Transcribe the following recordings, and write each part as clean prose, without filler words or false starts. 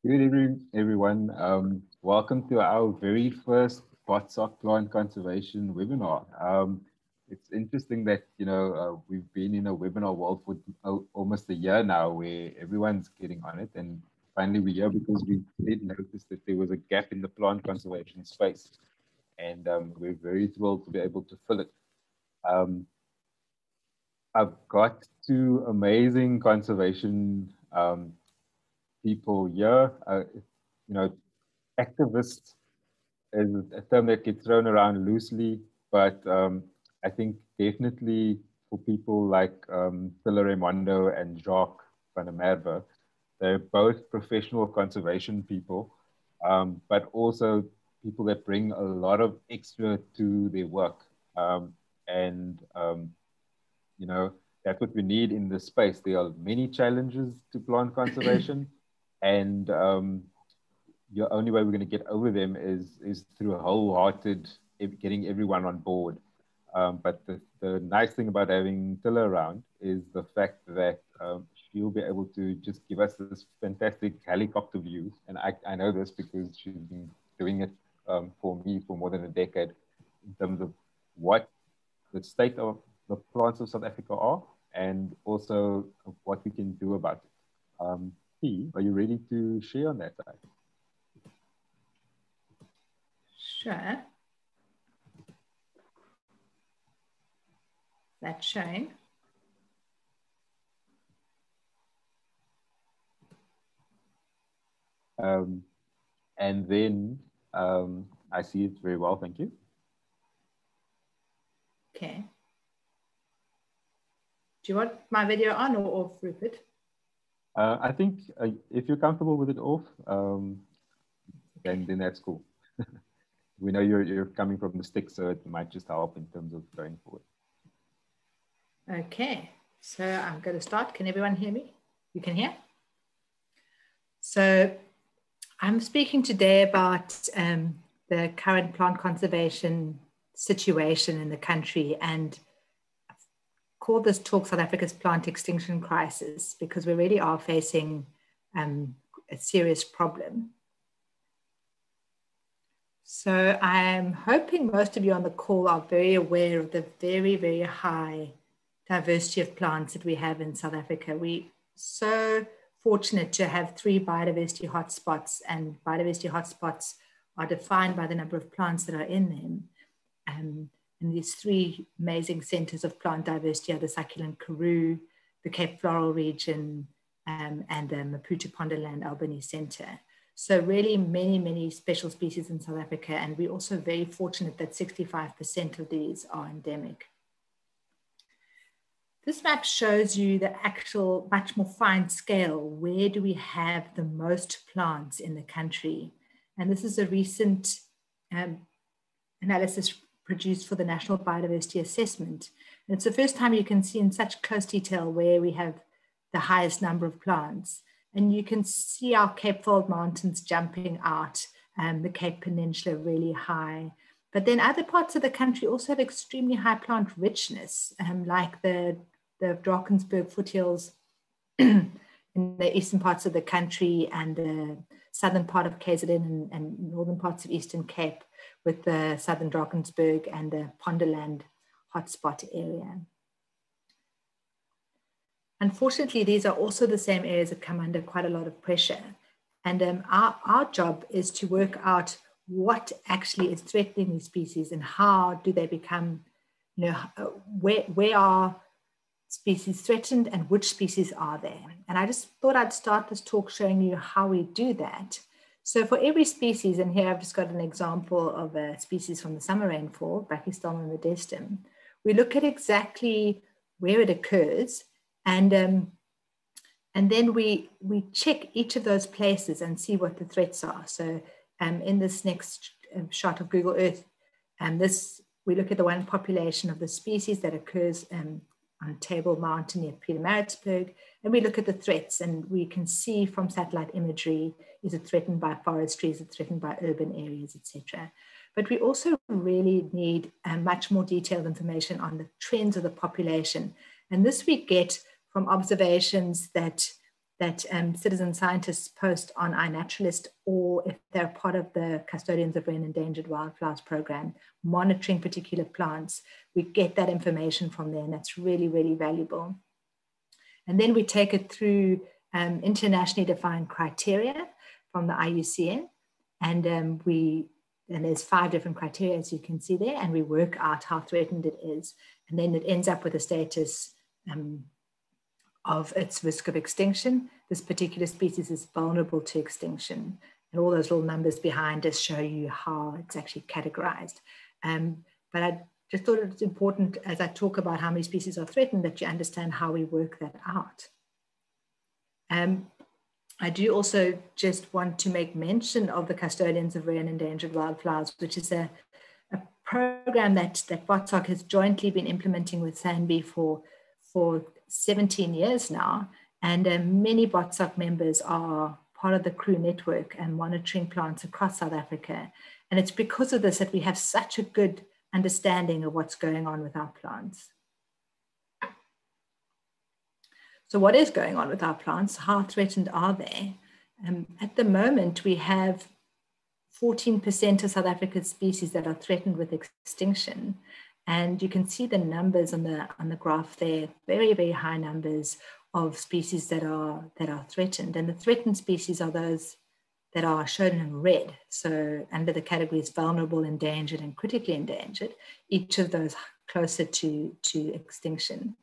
Good evening, everyone. Welcome to our very first BotSoc plant conservation webinar. It's interesting that, we've been in a webinar world for almost a year now where everyone's getting on it. And finally we're here because we did notice that there was a gap in the plant conservation space. And we're very thrilled to be able to fill it. I've got two amazing conservation people here. Activist is a term that gets thrown around loosely, but I think definitely for people like Raimondo and Jacques van der Merwe, they're both professional conservation people, but also people that bring a lot of extra to their work. That's what we need in this space. There are many challenges to plant conservation, and the only way we're going to get over them is through a wholehearted getting everyone on board. But the nice thing about having Tilla around is the fact that she'll be able to just give us this fantastic helicopter view. And I know this because she's been doing it for me for more than a decade in terms of what the state of the plants of South Africa are and also what we can do about it. P, are you ready to share on that side? Sure. That's showing. And then I see it very well, thank you. Okay. Do you want my video on or off, Rupert? I think if you're comfortable with it off, then that's cool. We know you're coming from the stick, so it might just help in terms of going forward. Okay, so I'm going to start. Can everyone hear me? You can hear? So I'm speaking today about the current plant conservation situation in the country, and I've called this talk South Africa's Plant Extinction Crisis because we really are facing a serious problem. So I'm hoping most of you on the call are very aware of the very, very high diversity of plants that we have in South Africa. We're so fortunate to have 3 biodiversity hotspots, and biodiversity hotspots are defined by the number of plants that are in them. And these 3 amazing centers of plant diversity are the succulent Karoo, the Cape Floral region, and the Maputo Ponderland Albany Center. So really many, many special species in South Africa. And we're also very fortunate that 65% of these are endemic. This map shows you the actual much more fine scale. Where do we have the most plants in the country? And this is a recent analysis produced for the National Biodiversity Assessment. And it's the first time you can see in such close detail where we have the highest number of plants. And you can see our Cape Fold Mountains jumping out, and the Cape Peninsula really high. But then other parts of the country also have extremely high plant richness, like the Drakensberg foothills in the eastern parts of the country, and the southern part of KZN and northern parts of Eastern Cape with the southern Drakensberg and the Ponderland hotspot area. Unfortunately, these are also the same areas that come under quite a lot of pressure. And our job is to work out what actually is threatening these species and how do they become, where are species threatened and which species are there. And I just thought I'd start this talk showing you how we do that. So for every species, and here I've just got an example of a species from the summer rainfall, Brachysteelma modestum, we look at exactly where it occurs. And then we check each of those places and see what the threats are. So in this next shot of Google Earth, we look at the one population of the species that occurs on Table Mountain near Pietermaritzburg, and we look at the threats, and we can see from satellite imagery, is it threatened by forestry, is it threatened by urban areas, etc. But we also really need much more detailed information on the trends of the population. And this we get from observations that that citizen scientists post on iNaturalist, or if they're part of the Custodians of Rare and Endangered Wildflowers program, monitoring particular plants, we get that information from there, and that's really, really valuable. And then we take it through internationally defined criteria from the IUCN, and there's 5 different criteria, as you can see there, and we work out how threatened it is. And then it ends up with a status of its risk of extinction. This particular species is vulnerable to extinction. And all those little numbers behind us show you how it's actually categorized. But I just thought it was important, as I talk about how many species are threatened, that you understand how we work that out. I do also just want to make mention of the Custodians of Rare and Endangered Wildflowers, which is a program that BotSoc has jointly been implementing with SANBI for 17 years now. And many BotSoc members are part of the crew network and monitoring plants across South Africa. And it's because of this that we have such a good understanding of what's going on with our plants. So what is going on with our plants? How threatened are they? At the moment, we have 14% of South Africa's species that are threatened with extinction. And you can see the numbers on the graph there, very, very high numbers of species that are threatened. And the threatened species are those that are shown in red. So under the categories vulnerable, endangered, and critically endangered, each of those closer to extinction.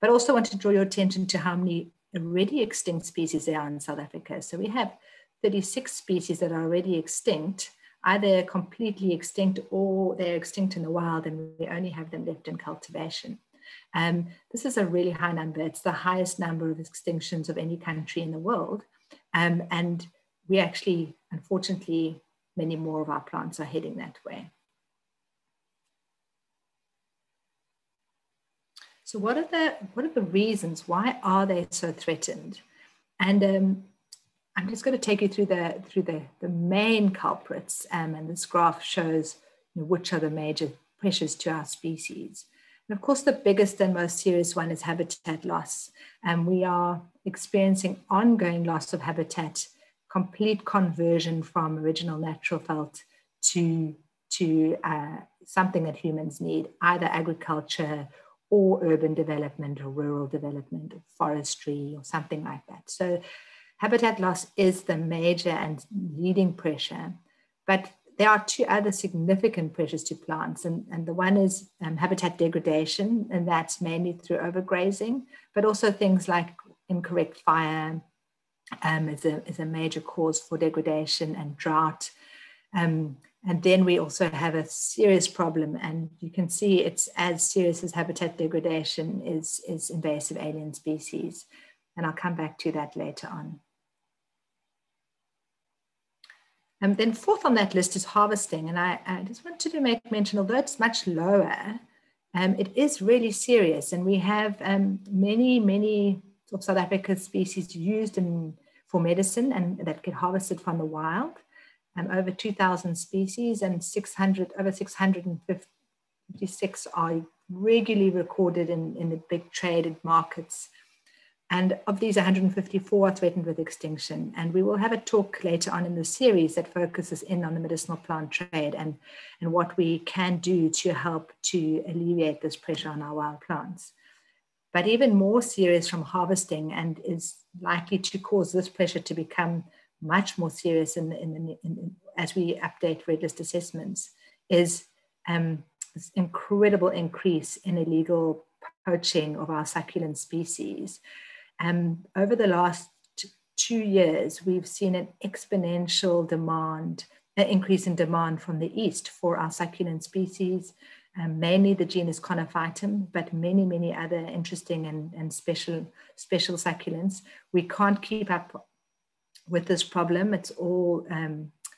But also want to draw your attention to how many already extinct species there are in South Africa. So we have 36 species that are already extinct, either completely extinct or they're extinct in the wild and we only have them left in cultivation. This is a really high number. It's the highest number of extinctions of any country in the world. And we actually, unfortunately, many more of our plants are heading that way. So what are the reasons? Why are they so threatened? And I'm just going to take you through the main culprits, and this graph shows which are the major pressures to our species. And of course, the biggest and most serious one is habitat loss. And we are experiencing ongoing loss of habitat, complete conversion from original natural veldt to something that humans need, either agriculture or urban development or rural development or forestry or something like that. So habitat loss is the major and leading pressure, but there are 2 other significant pressures to plants, and the one is habitat degradation, and that's mainly through overgrazing, but also things like incorrect fire is a major cause for degradation, and drought. And then we also have a serious problem, and you can see it's as serious as habitat degradation is invasive alien species. And I'll come back to that later on. And then 4th on that list is harvesting. And I just wanted to make mention, although it's much lower, it is really serious. And we have many of South Africa's species used for medicine and that get harvested from the wild. Over 2,000 species and over 656 are regularly recorded in the big traded markets. And of these, 154 are threatened with extinction. And we will have a talk later on in the series that focuses in on the medicinal plant trade and what we can do to help to alleviate this pressure on our wild plants. But even more serious from harvesting, and is likely to cause this pressure to become much more serious as we update red list assessments, is this incredible increase in illegal poaching of our succulent species. Over the last 2 years, we've seen an exponential increase in demand from the east for our succulent species, mainly the genus Conophytum, but many other interesting and special succulents. We can't keep up with this problem. It's all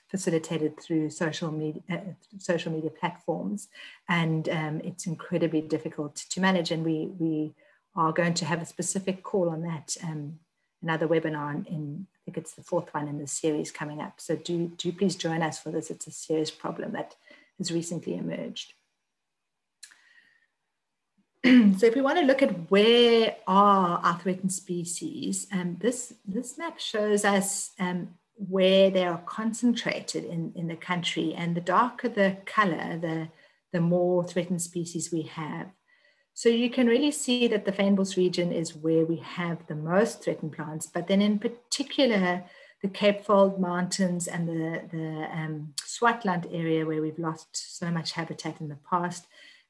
facilitated through social media platforms, and it's incredibly difficult to manage. And we are going to have a specific call on that, another webinar I think it's the 4th one in the series coming up. So do please join us for this. It's a serious problem that has recently emerged. So if we want to look at where are our threatened species, this map shows us where they are concentrated in the country, and the darker the color, the more threatened species we have. So you can really see that the Fynbos region is where we have the most threatened plants, but then in particular, the Cape Fold Mountains and the Swartland area where we've lost so much habitat in the past,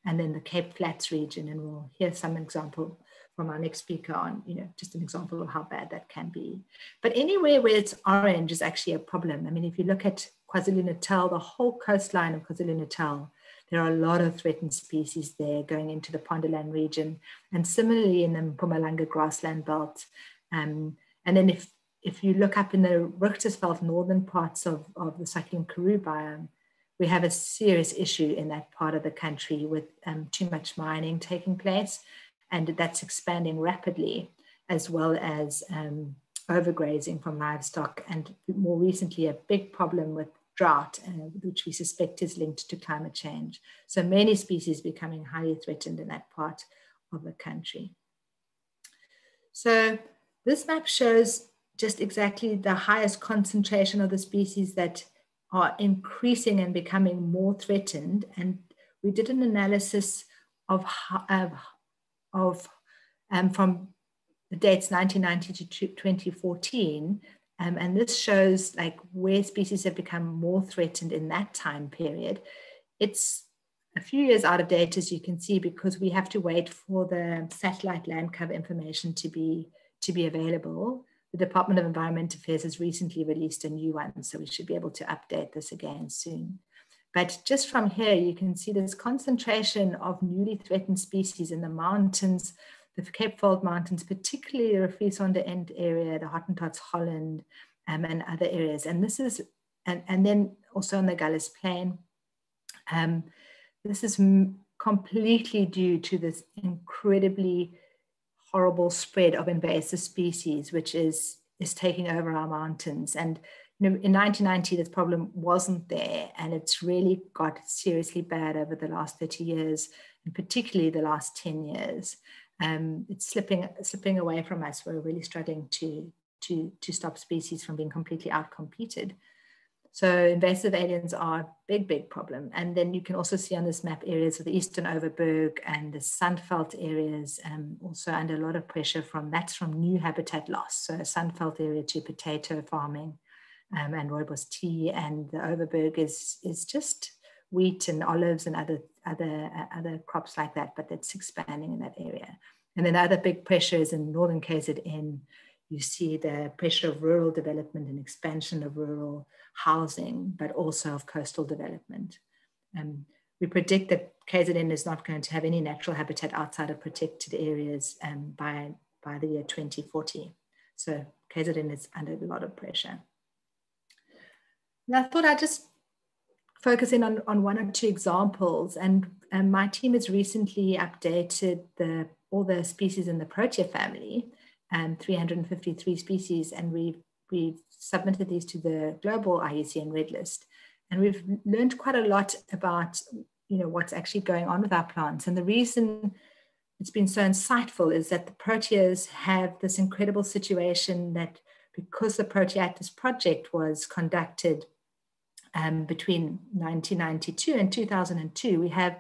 and then the Cape Flats region. And we'll hear some example from our next speaker on, just an example of how bad that can be. But anywhere where it's orange is actually a problem. I mean, if you look at KwaZulu-Natal, the whole coastline of KwaZulu-Natal, there are a lot of threatened species there going into the Pondoland region, and similarly in the Mpumalanga grassland belt. And then if you look up in the Richtersveld northern parts of the Cyclone Karoo biome, we have a serious issue in that part of the country with too much mining taking place, and that's expanding rapidly, as well as overgrazing from livestock, and more recently a big problem with drought, which we suspect is linked to climate change. So many species becoming highly threatened in that part of the country. So this map shows just exactly the highest concentration of the species that are increasing and becoming more threatened. And we did an analysis from the dates 1990 to 2014. And this shows like where species have become more threatened in that time period. It's a few years out of date, as you can see, because we have to wait for the satellite land cover information to be available. The Department of Environment Affairs has recently released a new one, so we should be able to update this again soon. But just from here, you can see this concentration of newly threatened species in the mountains, the Cape Fold Mountains, particularly the Friesonderend area, the Hottentots Holland, and other areas. And this is, and then also on the Gullis Plain. This is completely due to this incredibly horrible spread of invasive species, which is taking over our mountains. And in 1990, this problem wasn't there, and it's really got seriously bad over the last 30 years, and particularly the last 10 years. It's slipping away from us. We're really struggling to stop species from being completely outcompeted. So invasive aliens are a big problem. And then you can also see on this map areas of the Eastern Overberg and the Sandveld areas, also under a lot of pressure that's from new habitat loss. So Sandveld area to potato farming and rooibos tea, and the Overberg is just wheat and olives and other crops like that, but that's expanding in that area. And then other big pressures in northern KZN, you see the pressure of rural development and expansion of rural housing, but also of coastal development. We predict that KZN is not going to have any natural habitat outside of protected areas by the year 2040. So KZN is under a lot of pressure. And I thought I'd just focus in on one or two examples. And my team has recently updated all the species in the Proteaceae family, 353 species, and we've submitted these to the global IUCN Red List. And we've learned quite a lot about what's actually going on with our plants. And the reason it's been so insightful is that the proteas have this incredible situation that because the Proteaceae project was conducted between 1992 and 2002, we have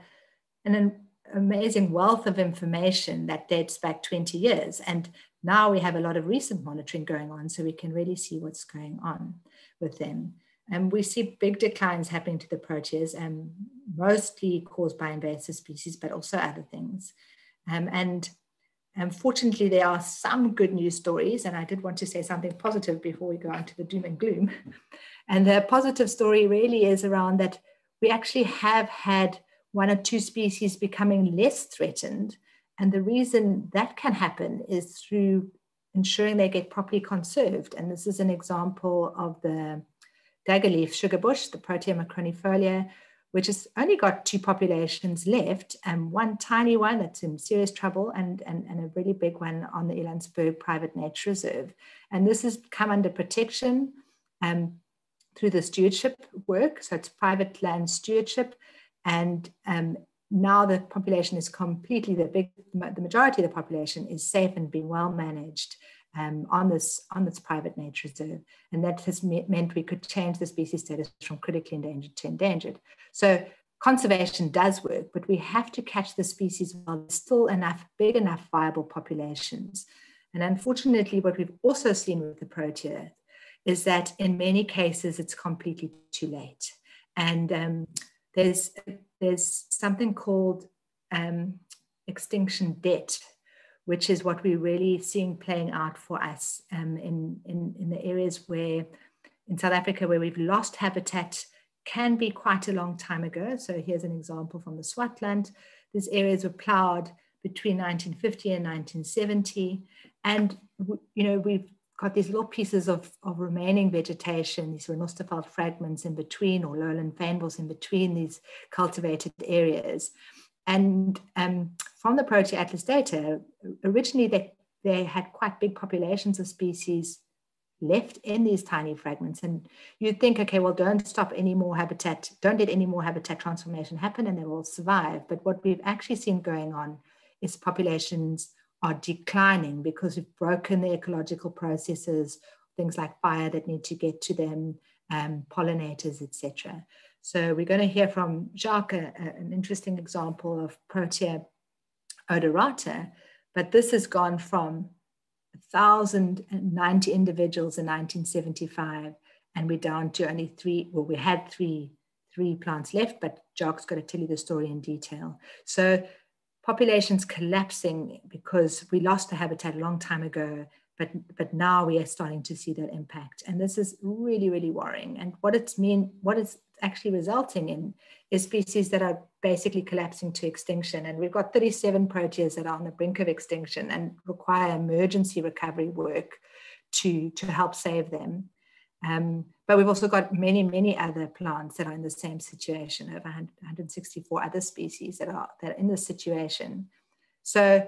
an amazing wealth of information that dates back 20 years. And now we have a lot of recent monitoring going on, so we can really see what's going on with them. And we see big declines happening to the proteas, mostly caused by invasive species, but also other things. And fortunately, there are some good news stories, and I did want to say something positive before we go on to the doom and gloom. And the positive story really is around that we actually have had one or two species becoming less threatened. And the reason that can happen is through ensuring they get properly conserved. And this is an example of the daggerleaf sugar bush, the Protea macronifolia, which has only got two populations left, and one tiny one that's in serious trouble, and a really big one on the Elandsberg Private Nature Reserve. And this has come under protection through the stewardship work. So it's private land stewardship. And now the population is completely, the majority of the population is safe and being well managed on this private nature reserve. And that has meant we could change the species status from critically endangered to endangered. So conservation does work, but we have to catch the species while there's still big enough viable populations. And unfortunately, what we've also seen with the Protea is that in many cases, it's completely too late. And there's something called extinction debt, which is what we're really seeing playing out for us in the areas where, in South Africa, where we've lost habitat, can be quite a long time ago. So here's an example from the Swartland. These areas were plowed between 1950 and 1970. And, you know, we've got these little pieces of remaining vegetation, these renosterfeld fragments in between, or lowland fynbos in between these cultivated areas. And from the Protea Atlas data, originally they had quite big populations of species left in these tiny fragments. And you'd think, okay, well, don't stop any more habitat, don't let any more habitat transformation happen and they will survive. But what we've actually seen going on is populations are declining because we've broken the ecological processes, things like fire that need to get to them, pollinators, etc. So we're going to hear from Jacques, an interesting example of Protea odorata, but this has gone from 1,090 individuals in 1975, and we're down to only three. Well, we had three plants left, but Jacques got to tell you the story in detail. So populations collapsing because we lost the habitat a long time ago, but now we are starting to see that impact. And this is really, really worrying. And what it's actually resulting in is species that are basically collapsing to extinction. And we've got 37 proteas that are on the brink of extinction and require emergency recovery work to help save them. But we've also got many, many other plants that are in the same situation, over 164 other species that are in this situation. So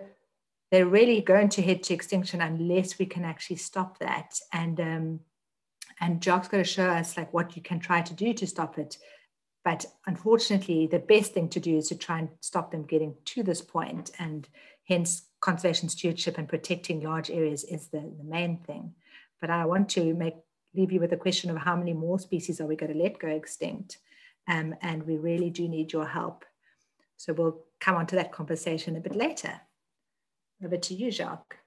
they're really going to head to extinction unless we can actually stop that. And Jacques going to show us like what you can try to do to stop it. But unfortunately, the best thing to do is to try and stop them getting to this point. And hence, conservation stewardship and protecting large areas is the main thing. But I want to leave you with a question of how many more species are we going to let go extinct? And we really do need your help. So we'll come on to that conversation a bit later. Over to you, Jacques.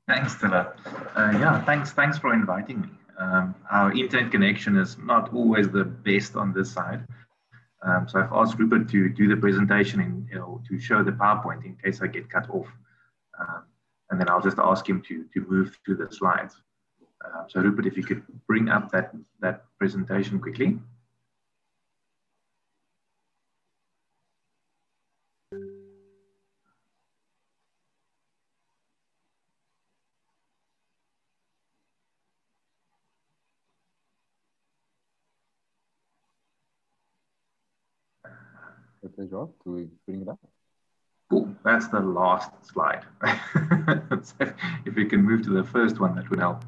Thanks, Stella. Yeah, thanks for inviting me. Our internet connection is not always the best on this side. So I've asked Rupert to do the presentation and to show the PowerPoint in case I get cut off. And then I'll just ask him to move to the slides. So Rupert, if you could bring up that presentation quickly. Okay, Jacques, do we bring it up? Cool, that's the last slide. So if we can move to the first one, that would help.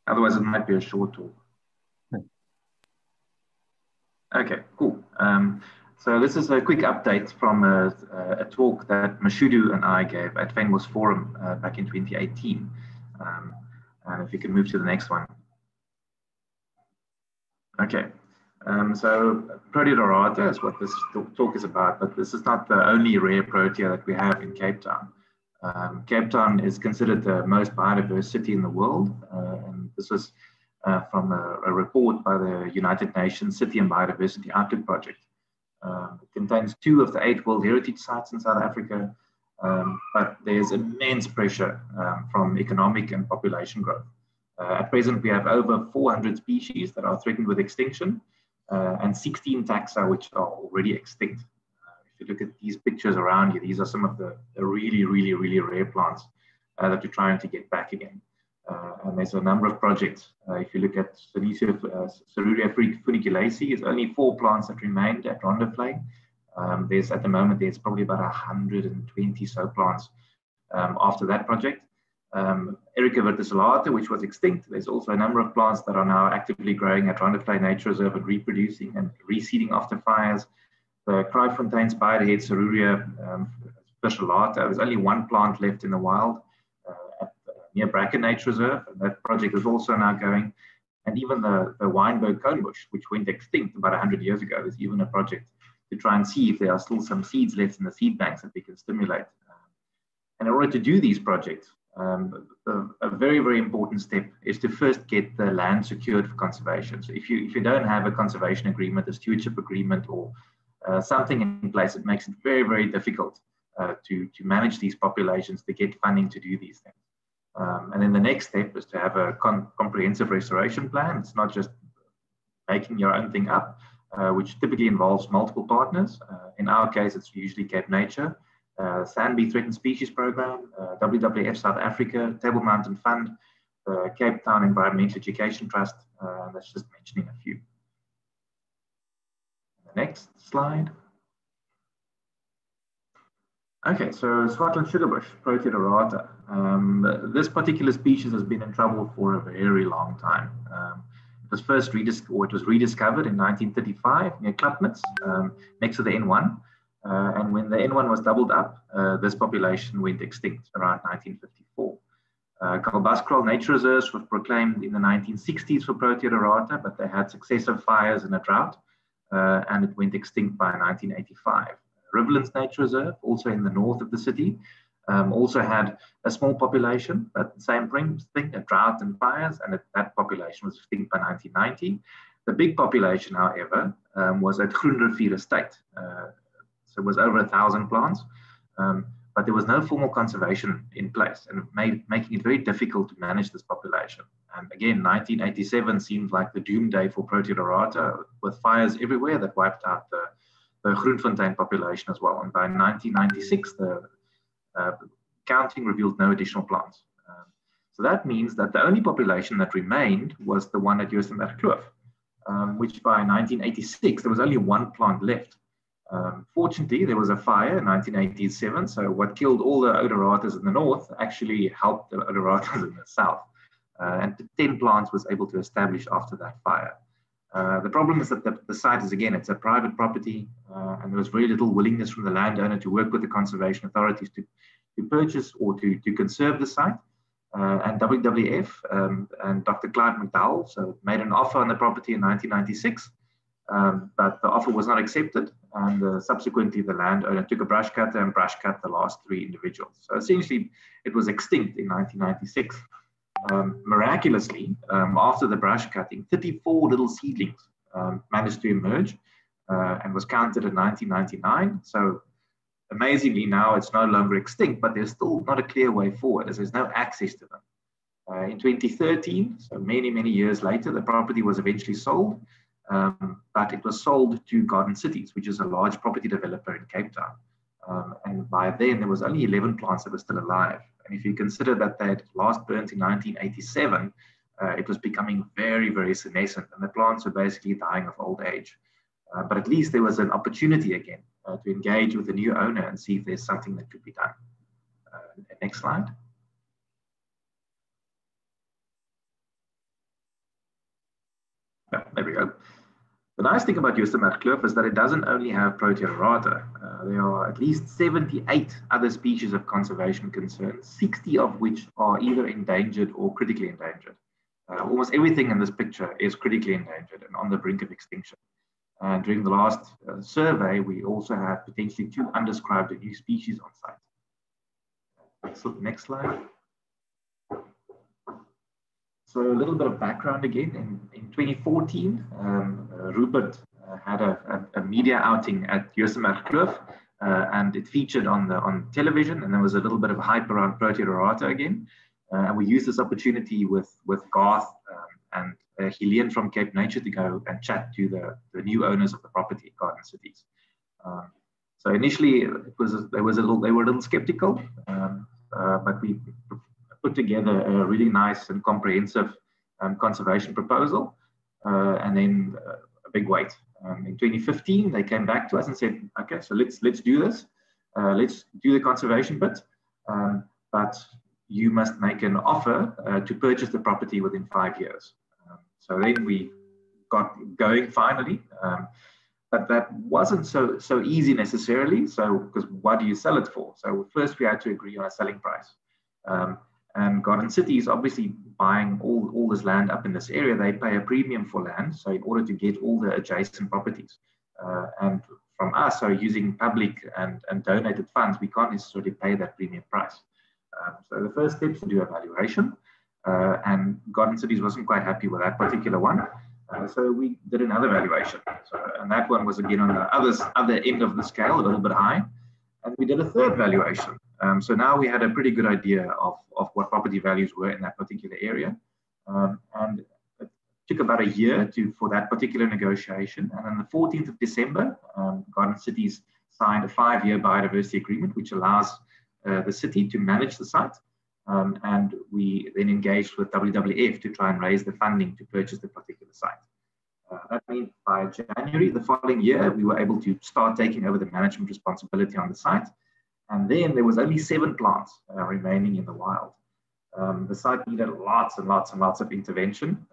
Otherwise, it might be a short talk. Okay, cool. So this is a quick update from a talk that Mashudu and I gave at fynbos Forum back in 2018. And if you can move to the next one. Okay. So Protea dorata is what this talk is about, but this is not the only rare protea that we have in Cape Town. Cape Town is considered the most biodiverse city in the world, and this was from a report by the United Nations City and Biodiversity Outlook Project. It contains 2 of the 8 World Heritage Sites in South Africa, but there's immense pressure from economic and population growth. At present, we have over 400 species that are threatened with extinction, and 16 taxa which are already extinct. If you look at these pictures around you, these are some of the really, really, really rare plants that we're trying to get back again. And there's a number of projects. If you look at Cerurea funiculaceae, it's only 4 plants that remained at Rondevlei. At the moment, there's probably about 120 so plants after that project. Erica verticillata, which was extinct. There's also a number of plants that are now actively growing at Rondevlei Nature Reserve and reproducing and reseeding after fires. The Kraaifontein spiderhead, Cerurea verticillata. There's only one plant left in the wild near Bracken Nature Reserve. And that project is also now going. And even the Weinberg conebush, which went extinct about 100 years ago, is even a project to try and see if there are still some seeds left in the seed banks that we can stimulate. And in order to do these projects, a very, very important step is to first get the land secured for conservation. So if you don't have a conservation agreement, a stewardship agreement, or something in place, it makes it very, very difficult to manage these populations, to get funding to do these things. And then the next step is to have a comprehensive restoration plan. It's not just making your own thing up, which typically involves multiple partners. In our case, it's usually Cape Nature, Sandby Threatened Species Program, WWF South Africa, Table Mountain Fund, Cape Town Environmental Education Trust. That's just mentioning a few. The next slide. Okay, so Swartland sugarbush, Proteaceae Red. This particular species has been in trouble for a very long time. It was first rediscovered in 1935 near Klapmuts, next to the N1. And when the N1 was doubled up, this population went extinct around 1954. Kalbaskrol nature reserves were proclaimed in the 1960s for Proteaceae Red, but they had successive fires and a drought, and it went extinct by 1985. Riverlands Nature Reserve, also in the north of the city, also had a small population, but the same thing, a drought and fires, and that population was extinct by 1990. The big population, however, was at Groenrivier Estate. So it was over 1,000 plants, but there was no formal conservation in place, and making it very difficult to manage this population. And again, 1987 seemed like the doomsday for Proteaceae Red, with fires everywhere that wiped out the Groenfontein population as well. And by 1996, the counting revealed no additional plants. So that means that the only population that remained was the one at Joostenbergkloof, which by 1986, there was only one plant left. Fortunately, there was a fire in 1987, so what killed all the odoratas in the north actually helped the odoratas in the south. And 10 plants was able to establish after that fire. The problem is that the site is, again, it's a private property, and there was very little willingness from the landowner to work with the conservation authorities to purchase or to conserve the site. And WWF and Dr. Clive McDowell made an offer on the property in 1996, but the offer was not accepted, and subsequently the landowner took a brush cutter and brush cut the last 3 individuals. So essentially, it was extinct in 1996. Miraculously, after the brush cutting, 34 little seedlings managed to emerge and was counted in 1999. So amazingly, now it's no longer extinct, but there's still not a clear way forward as there's no access to them. In 2013, so many, many years later, the property was eventually sold, but it was sold to Garden Cities, which is a large property developer in Cape Town. And by then, there was only 11 plants that were still alive. And if you consider that they had last burnt in 1987, it was becoming very, very senescent, and the plants were basically dying of old age. But at least there was an opportunity again to engage with the new owner and see if there's something that could be done. Next slide. Yeah, there we go. The nice thing about Joostenbergkloof is that it doesn't only have Proteaceae Red. There are at least 78 other species of conservation concern, 60 of which are either endangered or critically endangered. Almost everything in this picture is critically endangered and on the brink of extinction. And during the last survey, we also have potentially 2 undescribed new species on site. So next slide. So a little bit of background again. In 2014, Rupert had a media outing at Joostenbergkloof, and it featured on television, and there was a little bit of hype around Proteaceae Red again. And we used this opportunity with Garth and Helene from Cape Nature to go and chat to the new owners of the property, Garden Cities. So initially, they were a little skeptical, but we put together a really nice and comprehensive conservation proposal, and then a big wait. In 2015, they came back to us and said, okay, so let's do this. Let's do the conservation bit, but you must make an offer to purchase the property within 5 years. So then we got going finally, but that wasn't so easy necessarily. So, because what do you sell it for? So first we had to agree on a selling price. And Garden City is obviously buying all this land up in this area. They pay a premium for land, so in order to get all the adjacent properties. And from us, so using public and donated funds, we can't necessarily pay that premium price. So the first step is to do a valuation, and Garden Cities wasn't quite happy with that particular one. So we did another valuation. And that one was again on the other end of the scale, a little bit high. And we did a third valuation. So now we had a pretty good idea of what property values were in that particular area. And it took about a year for that particular negotiation. And on the 14th of December, Garden Cities signed a 5-year biodiversity agreement, which allows the city to manage the site. And we then engaged with WWF to try and raise the funding to purchase the particular site. That means by January the following year, we were able to start taking over the management responsibility on the site. And then there was only 7 plants remaining in the wild. The site needed lots and lots and lots of intervention.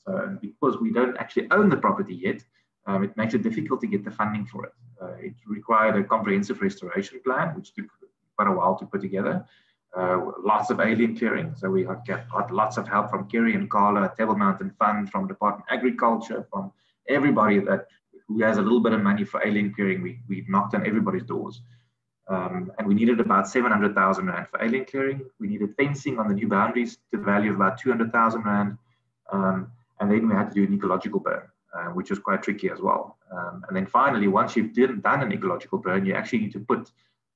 So because we don't actually own the property yet, it makes it difficult to get the funding for it. It required a comprehensive restoration plan, which took quite a while to put together. Lots of alien clearing. So we got lots of help from Kerry and Carla, Table Mountain Fund, from Department of Agriculture, from everybody who has a little bit of money for alien clearing. We knocked on everybody's doors. And we needed about 700,000 Rand for alien clearing. We needed fencing on the new boundaries to the value of about 200,000 Rand. And then we had to do an ecological burn, which was quite tricky as well. And then finally, once you've done an ecological burn, you actually need to put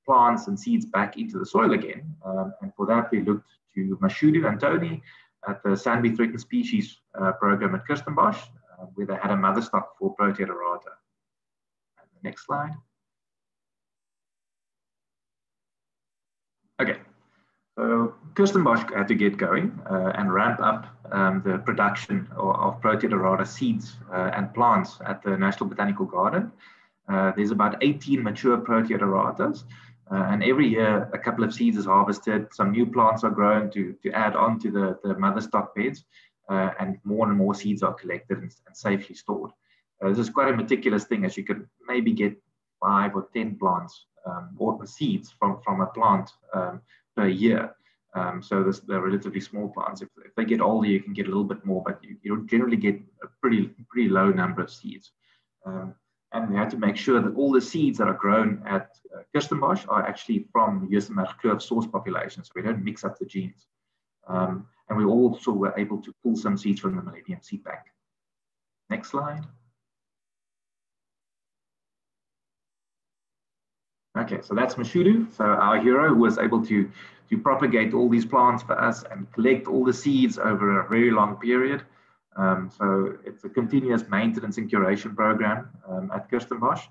plants and seeds back into the soil again. And for that, we looked to Mashudu and Tony at the Sandby Threatened Species program at Kirstenbosch, where they had a mother stock for Proteaceae Red List. Next slide. Okay, so Kirstenbosch had to get going and ramp up the production of Proteaceae Red List seeds and plants at the National Botanical Garden. There's about 18 mature Proteaceae Red List. And every year, a couple of seeds is harvested. Some new plants are grown to add on to the mother stock beds, and more seeds are collected and safely stored. This is quite a meticulous thing, as you could maybe get 5 or 10 plants or seeds from a plant per year. So they're relatively small plants. If they get older, you can get a little bit more, but you generally get a pretty low number of seeds. And we had to make sure that all the seeds that are grown at Kirstenbosch are actually from Usemerkloof source population, so we don't mix up the genes. And we also were able to pull some seeds from the Millennium Seed Bank. Next slide. Okay, so that's Mashudu. So our hero was able to propagate all these plants for us and collect all the seeds over a very long period. So it's a continuous maintenance and curation program at Kirstenbosch.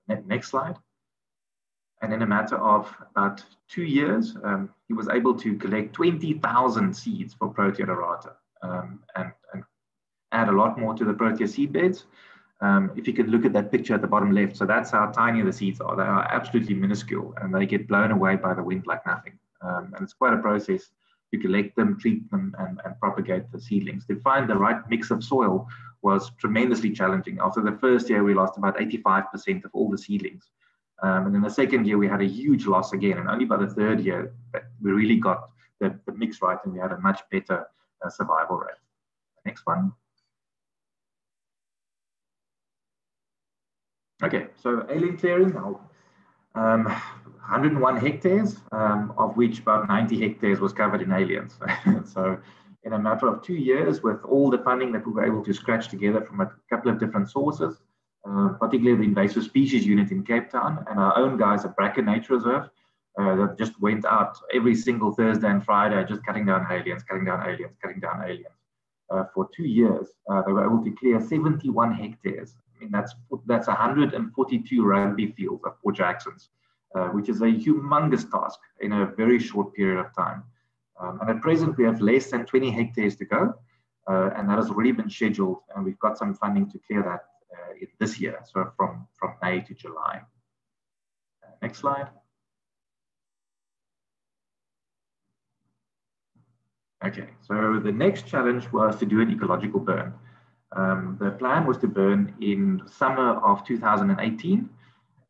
Next slide. And in a matter of about 2 years, he was able to collect 20,000 seeds for Proteaceae Red List, and add a lot more to the Proteaceae seed beds. If you could look at that picture at the bottom left, so that's how tiny the seeds are. They are absolutely minuscule, and they get blown away by the wind like nothing. And it's quite a process to collect them, treat them, and propagate the seedlings. To find the right mix of soil was tremendously challenging. After the first year, we lost about 85% of all the seedlings. And in the second year, we had a huge loss again. And only by the third year, we really got the mix right, and we had a much better survival rate. Next one. Okay, so alien clearing now. 101 hectares, of which about 90 hectares was covered in aliens. So in a matter of 2 years, with all the funding that we were able to scratch together from a couple of different sources, particularly the invasive species unit in Cape Town and our own guys at Bracken Nature Reserve, that just went out every single Thursday and Friday, just cutting down aliens. For 2 years, they were able to clear 71 hectares. I mean, that's 142 rugby fields of Port Jacksons, which is a humongous task in a very short period of time. And at present, we have less than 20 hectares to go, and that has already been scheduled, and we've got some funding to clear that this year, so from May to July. Next slide. Okay, so the next challenge was to do an ecological burn. The plan was to burn in summer of 2018.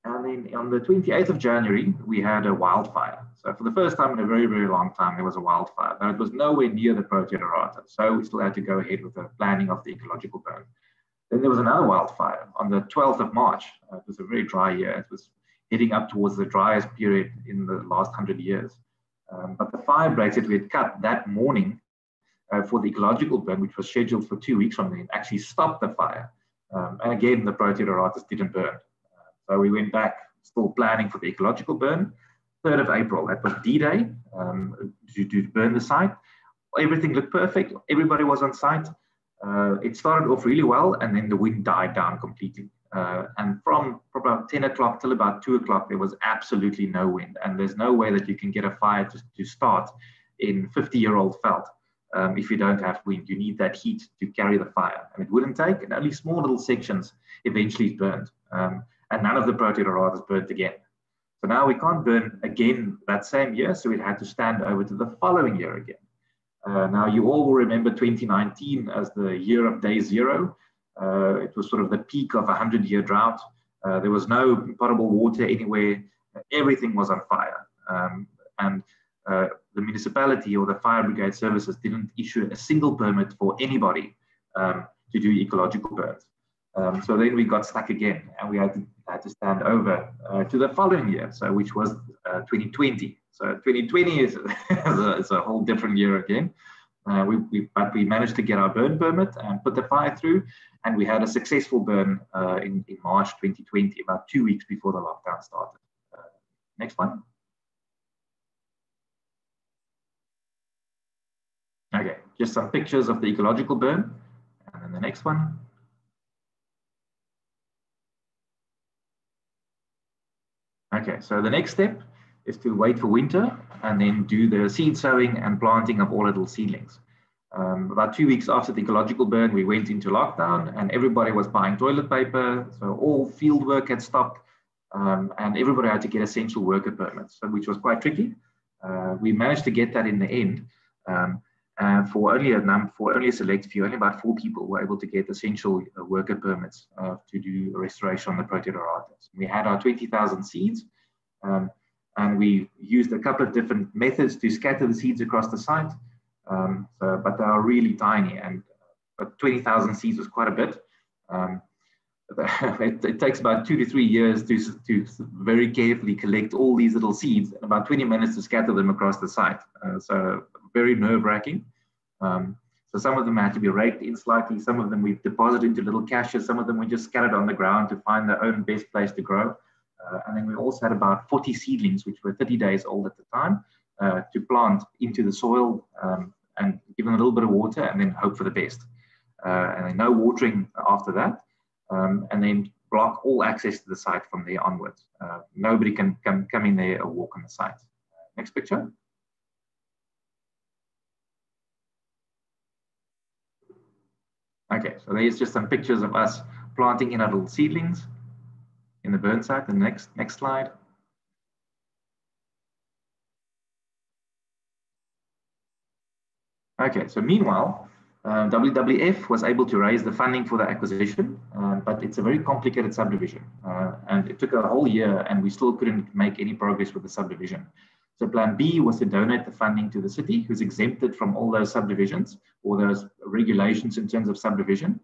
And then on the 28th of January, we had a wildfire. So for the first time in a very, very long time, there was a wildfire. But it was nowhere near the Proteaceae. So we still had to go ahead with the planning of the ecological burn. Then there was another wildfire on the 12th of March. It was a very dry year. It was heading up towards the driest period in the last 100 years. But the fire breaks that we had cut that morning for the ecological burn, which was scheduled for 2 weeks from then, actually stopped the fire. And again, the Proteaceae didn't burn. So we went back, still planning for the ecological burn. 3rd of April, that was D-Day, to burn the site. Everything looked perfect. Everybody was on site. It started off really well, and then the wind died down completely. And from about 10 o'clock till about 2 o'clock, there was absolutely no wind. And there's no way that you can get a fire to start in 50-year-old veld if you don't have wind. You need that heat to carry the fire. And it wouldn't take, and only small little sections eventually burned. And none of the Proteaceae burnt again. So now we can't burn again that same year, so it had to stand over to the following year again. Now you all will remember 2019 as the year of day zero. It was sort of the peak of a 100-year drought. There was no potable water anywhere. Everything was on fire. And the municipality or the fire brigade services didn't issue a single permit for anybody to do ecological burns. So then we got stuck again, and we had to stand over to the following year, so which was 2020. So 2020 is a whole different year again. But we managed to get our burn permit and put the fire through, and we had a successful burn in March 2020, about 2 weeks before the lockdown started. Next one. Okay, just some pictures of the ecological burn, and then the next one. Okay, so the next step is to wait for winter and then do the seed sowing and planting of all little seedlings. About 2 weeks after the ecological burn, we went into lockdown and everybody was buying toilet paper. So all field work had stopped and everybody had to get essential worker permits, which was quite tricky. We managed to get that in the end. And for only a select few, only about 4 people were able to get essential worker permits to do restoration on the Proteaceae. We had our 20,000 seeds, and we used a couple of different methods to scatter the seeds across the site, but they are really tiny, and 20,000 seeds was quite a bit. It takes about 2 to 3 years to very carefully collect all these little seeds, and about 20 minutes to scatter them across the site. So very nerve-wracking. So some of them had to be raked in slightly, some of them we deposited into little caches, some of them we just scattered on the ground to find their own best place to grow. And then we also had about 40 seedlings, which were 30 days old at the time, to plant into the soil and give them a little bit of water and then hope for the best. And then no watering after that. And then block all access to the site from there onwards. Nobody can come in there or walk on the site. Next picture. Okay, so there's just some pictures of us planting in our little seedlings in the burn site. The next slide. Okay, so meanwhile, WWF was able to raise the funding for the acquisition, but it's a very complicated subdivision. And it took a whole year and we still couldn't make any progress with the subdivision. So plan B was to donate the funding to the city, who's exempted from all those subdivisions or those regulations in terms of subdivision.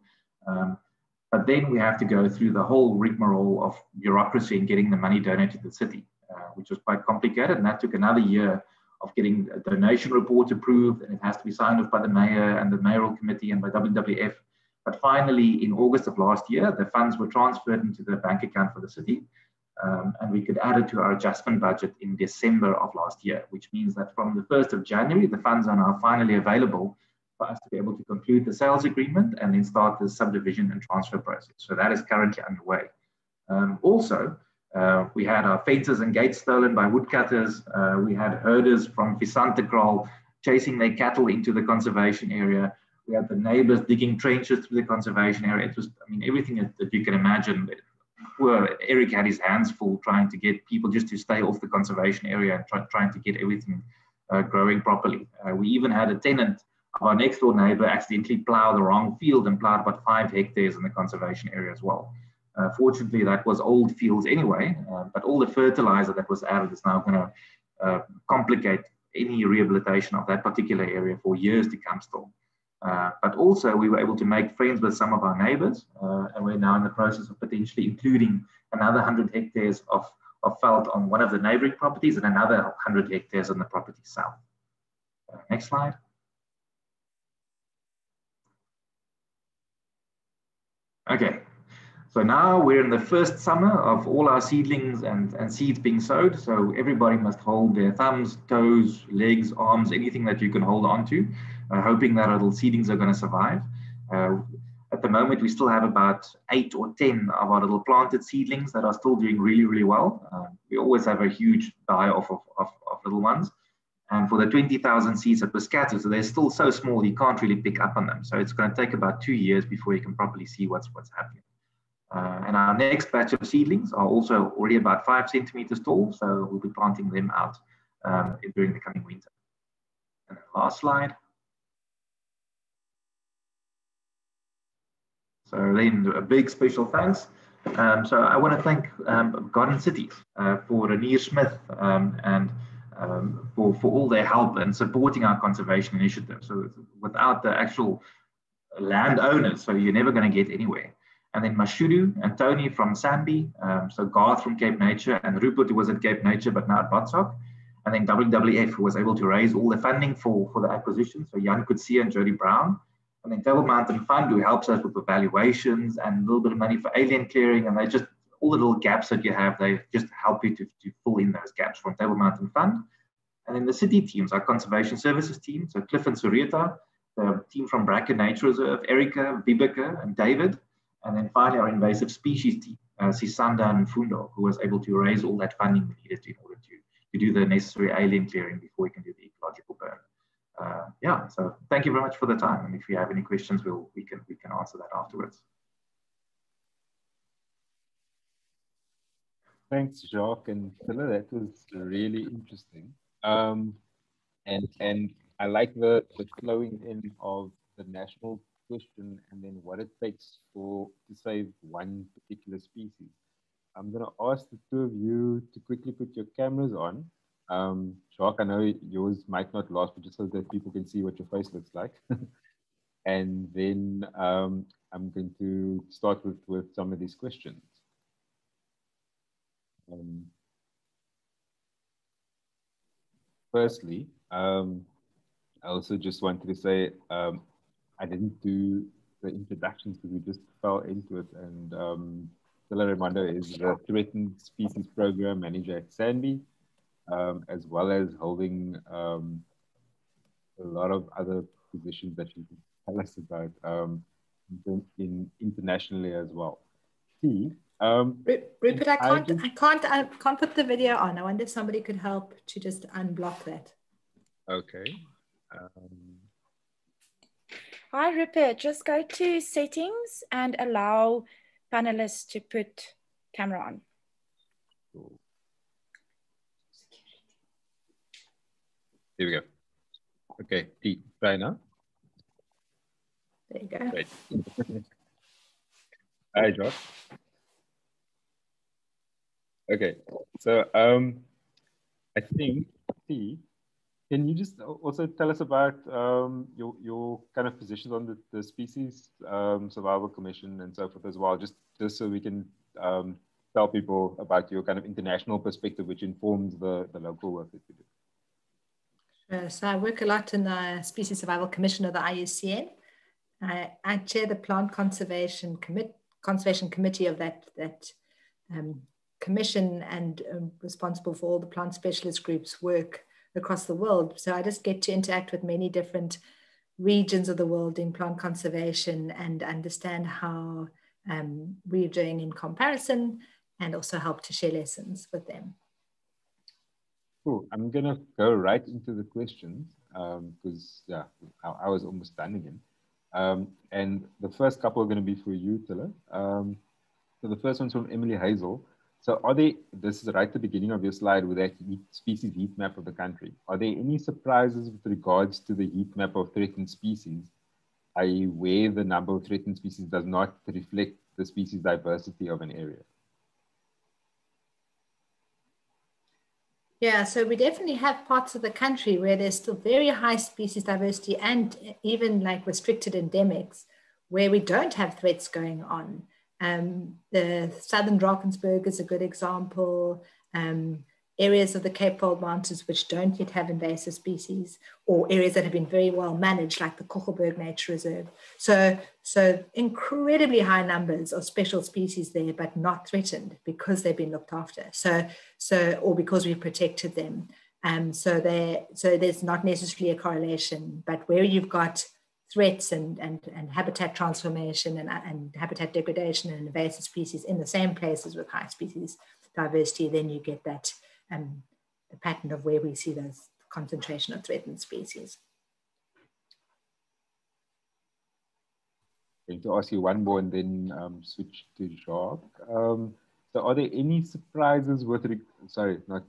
But then we have to go through the whole rigmarole of bureaucracy and getting the money donated to the city, which was quite complicated. And that took another year of getting a donation report approved, and it has to be signed off by the mayor and the mayoral committee and by WWF. But finally, in August of last year, the funds were transferred into the bank account for the city. And we could add it to our adjustment budget in December of last year, which means that from the 1st of January, the funds are now finally available for us to be able to conclude the sales agreement and then start the subdivision and transfer process. So that is currently underway. Also, we had our fences and gates stolen by woodcutters. We had herders from Visantekraal chasing their cattle into the conservation area. We had the neighbors digging trenches through the conservation area. It was, I mean, everything that you can imagine. Poor Eric had his hands full trying to get people just to stay off the conservation area and trying to get everything growing properly. We even had a tenant of our next door neighbor accidentally plow the wrong field and plowed about 5 hectares in the conservation area as well. Fortunately, that was old fields anyway, but all the fertilizer that was added is now going to complicate any rehabilitation of that particular area for years to come still. But also we were able to make friends with some of our neighbors, and we're now in the process of potentially including another 100 hectares of veld on one of the neighboring properties and another 100 hectares on the property south. Next slide. Okay, so now we're in the first summer of all our seedlings and seeds being sowed. So everybody must hold their thumbs, toes, legs, arms, anything that you can hold on to, hoping that our little seedlings are going to survive. At the moment, we still have about 8 or 10 of our little planted seedlings that are still doing really, really well. We always have a huge die-off of little ones. And for the 20,000 seeds that were scattered, so they're still so small, you can't really pick up on them. So it's going to take about 2 years before you can properly see what's happening. And our next batch of seedlings are also already about 5 centimeters tall. So we'll be planting them out during the coming winter. And then last slide. So then a big special thanks. So I want to thank Garden Cities for Renier Smith and for all their help and supporting our conservation initiative. So without the actual landowners, so you're never going to get anywhere. And then Mashudu and Tony from Sambi, so Garth from Cape Nature, and Rupert, who was at Cape Nature but now at BotSoc, and then WWF, who was able to raise all the funding for the acquisition, so Jan Kutsia and Jody Brown, and then Table Mountain Fund, who helps us with evaluations and a little bit of money for alien clearing, and they just, all the little gaps that you have, they just help you to fill in those gaps from Table Mountain Fund. And then the city teams, our conservation services team, so Cliff and Surieta, the team from Bracken Nature Reserve, Erica, Vibeke, and David. And then finally, our invasive species team, Sisanda and Fundo, who was able to raise all that funding we needed in order to do the necessary alien clearing before we can do the ecological burn. Yeah, so thank you very much for the time. And if you have any questions, we can answer that afterwards. Thanks, Jacques and Phila. That was really interesting. And I like the flowing in of the national question and then what it takes to save one particular species. I'm going to ask the two of you to quickly put your cameras on. Jacques, I know yours might not last, but just so that people can see what your face looks like. And then I'm going to start with some of these questions. Firstly, I also just wanted to say I didn't do the introductions because we just fell into it. And Raimondo is the Threatened Species Program Manager at Sandy, as well as holding a lot of other positions that you can tell us about internationally as well. Rupert, I can't put the video on. I wonder if somebody could help to just unblock that. Okay. Hi, Rupert. Just go to settings and allow panelists to put camera on. Cool. Here we go. Okay, try now. There you go. Great. Hi, Josh. Okay, so I think, can you just also tell us about your kind of positions on the Species Survival Commission and so forth as well, just so we can tell people about your kind of international perspective, which informs the local work that you do. So I work a lot in the Species Survival Commission of the IUCN. I chair the Plant Conservation Committee of that commission, and responsible for all the plant specialist groups work across the world. So I just get to interact with many different regions of the world in plant conservation and understand how we're doing in comparison, and also help to share lessons with them. Cool. I'm going to go right into the questions because, yeah, I was almost done again. And the first couple are going to be for you, Tilla. So the first one's from Emily Hazel. So are there, this is right at the beginning of your slide with that species heat map of the country. Are there any surprises with regards to the heat map of threatened species, i.e. where the number of threatened species does not reflect the species diversity of an area? Yeah, so we definitely have parts of the country where there's still very high species diversity and even like restricted endemics where we don't have threats going on. The Southern Drakensberg is a good example. Areas of the Cape Fold Mountains which don't yet have invasive species, or areas that have been very well managed like the Kogelberg Nature Reserve. So incredibly high numbers of special species there, but not threatened because they've been looked after. Or because we've protected them. So there's not necessarily a correlation, but where you've got threats and habitat transformation and habitat degradation and invasive species in the same places with high species diversity, then you get that the pattern of where we see those concentration of threatened species. I'm going to ask you one more and then switch to Jacques. So are there any surprises with,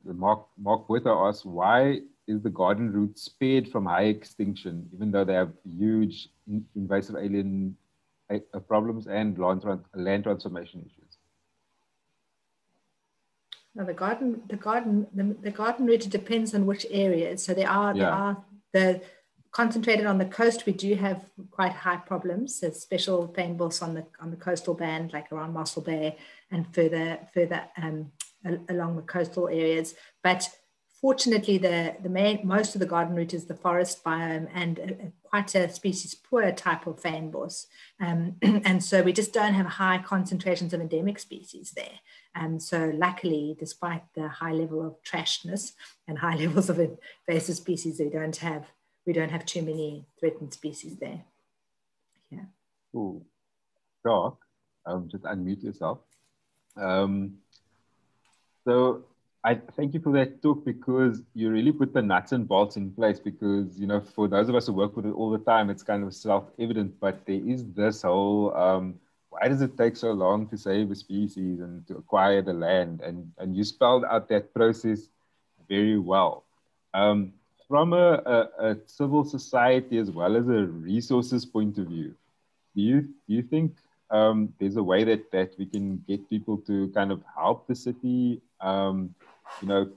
Mark Wither asks, why is the garden route spared from high extinction, even though they have huge invasive alien problems and land transformation issues? Now the garden route depends on which areas. So there are concentrated on the coast. We do have quite high problems. There's special fynbos on the coastal band, like around Mossel Bay and further along the coastal areas. But fortunately, most of the garden route is the forest biome and quite a species poor type of fynbos. And so we just don't have high concentrations of endemic species there. So luckily, despite the high level of trashness and high levels of invasive species, we don't have too many threatened species there. Yeah. Cool. Jacques, just unmute yourself. So I thank you for that talk, because you really put the nuts and bolts in place, because, you know, for those of us who work with it all the time, it's kind of self-evident, but there is this whole, why does it take so long to save a species and to acquire the land? And you spelled out that process very well. From a civil society as well as a resources point of view, do you think there's a way that we can get people to kind of help the city, you know,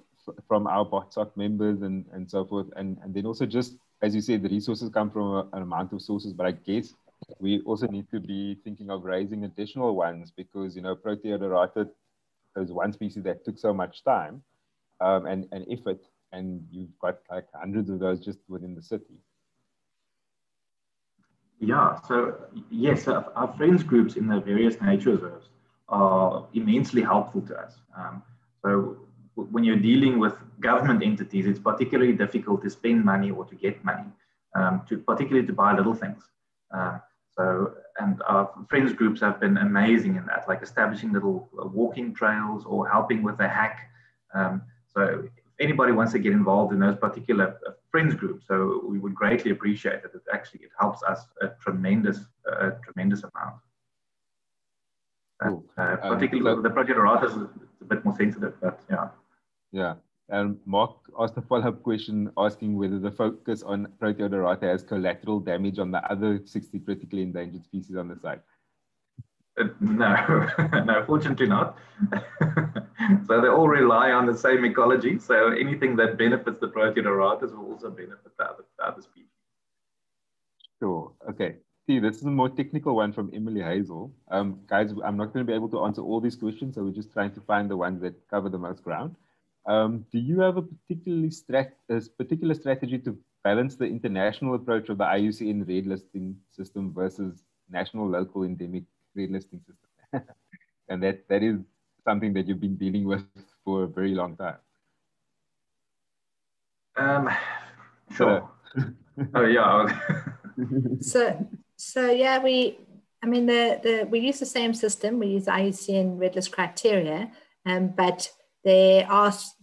from our BotSoc members and so forth, and then also just, as you said, the resources come from an amount of sources, but I guess we also need to be thinking of raising additional ones, because, you know, Proteaceae is one species that took so much time and effort, and you've got like hundreds of those just within the city. Yeah, so yes, our friends groups in the various nature reserves are immensely helpful to us. So when you're dealing with government entities, it's particularly difficult to spend money or to get money, particularly to buy little things. And our friends groups have been amazing in that, like establishing little walking trails or helping with a hack. So if anybody wants to get involved in those particular friends groups, so we would greatly appreciate it. It helps us a tremendous amount. Cool. Particularly the Proteaceae Red List is a bit more sensitive, but yeah. Yeah. And Mark asked a follow-up question asking whether the focus on Proteaceae Red List has collateral damage on the other 60 critically endangered species on the site. No, no, fortunately not. So they all rely on the same ecology. So anything that benefits the Proteaceae Red List will also benefit the other species. Sure. Okay. See, this is a more technical one from Emily Hazel. Guys, I'm not going to be able to answer all these questions, so we're just trying to find the ones that cover the most ground. Do you have a particular strategy to balance the international approach of the IUCN red listing system versus national local endemic red listing system? And that is something that you've been dealing with for a very long time. Sure. Oh yeah. So yeah, we use the same system. We use IUCN red list criteria, but because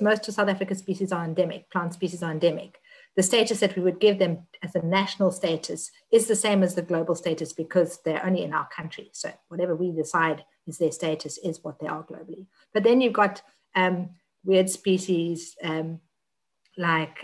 most of South Africa's species are endemic, plant species are endemic, the status that we would give them as a national status is the same as the global status because they're only in our country. So whatever we decide is their status is what they are globally. But then you've got weird species that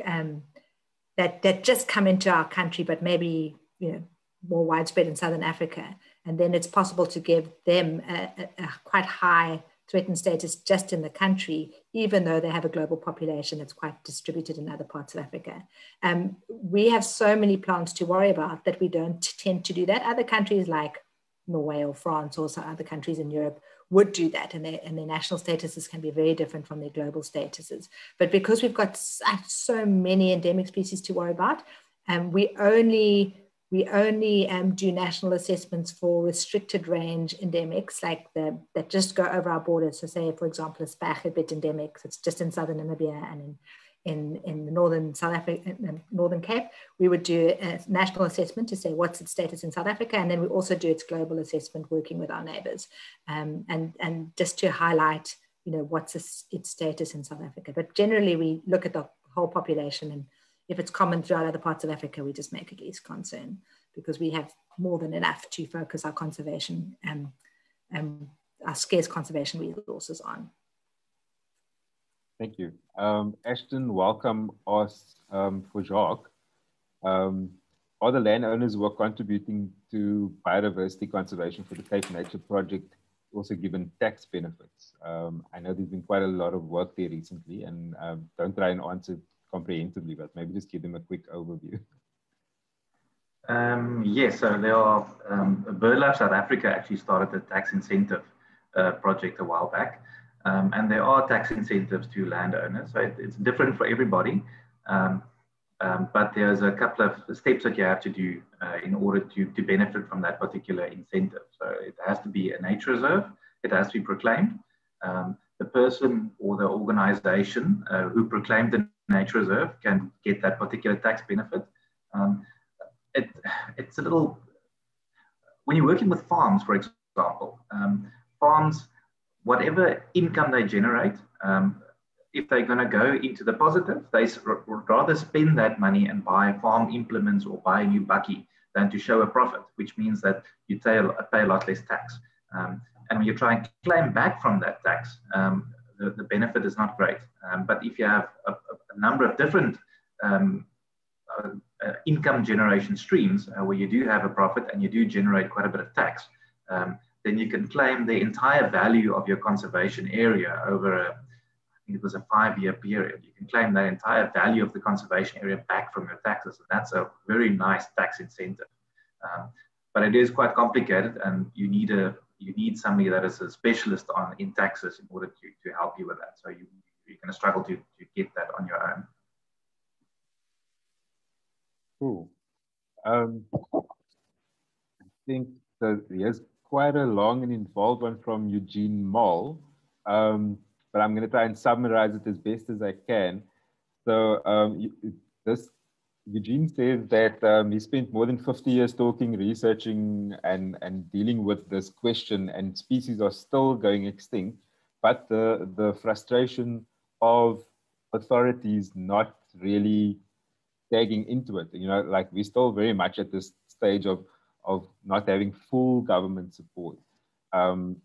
just come into our country, but maybe, you know, more widespread in Southern Africa. And then it's possible to give them a quite high threatened status just in the country, even though they have a global population that's quite distributed in other parts of Africa. We have so many plants to worry about that we don't tend to do that. Other countries like Norway or France, also other countries in Europe, would do that, and their national statuses can be very different from their global statuses. But because we've got so many endemic species to worry about, we only do national assessments for restricted range endemics, like that just go over our borders. So say, for example, a spaghetti endemic, it's just in southern Namibia and in the northern South Africa, Northern Cape, we would do a national assessment to say what's its status in South Africa, and then we also do its global assessment working with our neighbors, and just to highlight, you know, what's its status in South Africa. But generally, we look at the whole population, and if it's common throughout other parts of Africa, we just make it least concern because we have more than enough to focus our conservation and our scarce conservation resources on. Thank you. Ashton, welcome us for Jacques. Are the landowners who are contributing to biodiversity conservation for the Cape Nature Project also given tax benefits? I know there's been quite a lot of work there recently, and don't try and answer comprehensively, but maybe just give them a quick overview. Yes, so there are, BirdLife South Africa actually started a tax incentive project a while back. And there are tax incentives to landowners. So it's different for everybody. But there's a couple of steps that you have to do in order to benefit from that particular incentive. So it has to be a nature reserve. It has to be proclaimed. The person or the organization who proclaimed the nature reserve can get that particular tax benefit. It's a little, when you're working with farms, for example, farms, whatever income they generate, if they're going to go into the positive, they would rather spend that money and buy farm implements or buy a new bakkie than to show a profit, which means that you pay a lot less tax. And when you try and claim back from that tax, the benefit is not great. But if you have a number of different income generation streams where you do have a profit and you do generate quite a bit of tax, then you can claim the entire value of your conservation area over I think it was a 5-year period. You can claim that entire value of the conservation area back from your taxes, and that's a very nice tax incentive. But it is quite complicated, and you need somebody that is a specialist in taxes in order to help you with that. So you're going to struggle to get that on your own. Cool. I think so. Yes. Quite a long and involved one from Eugene Moll, but I'm going to try and summarize it as best as I can. So Eugene says that he spent more than 50 years talking, researching, and dealing with this question, and species are still going extinct, but the frustration of authorities not really tagging into it. You know, like we're still very much at this stage of not having full government support, and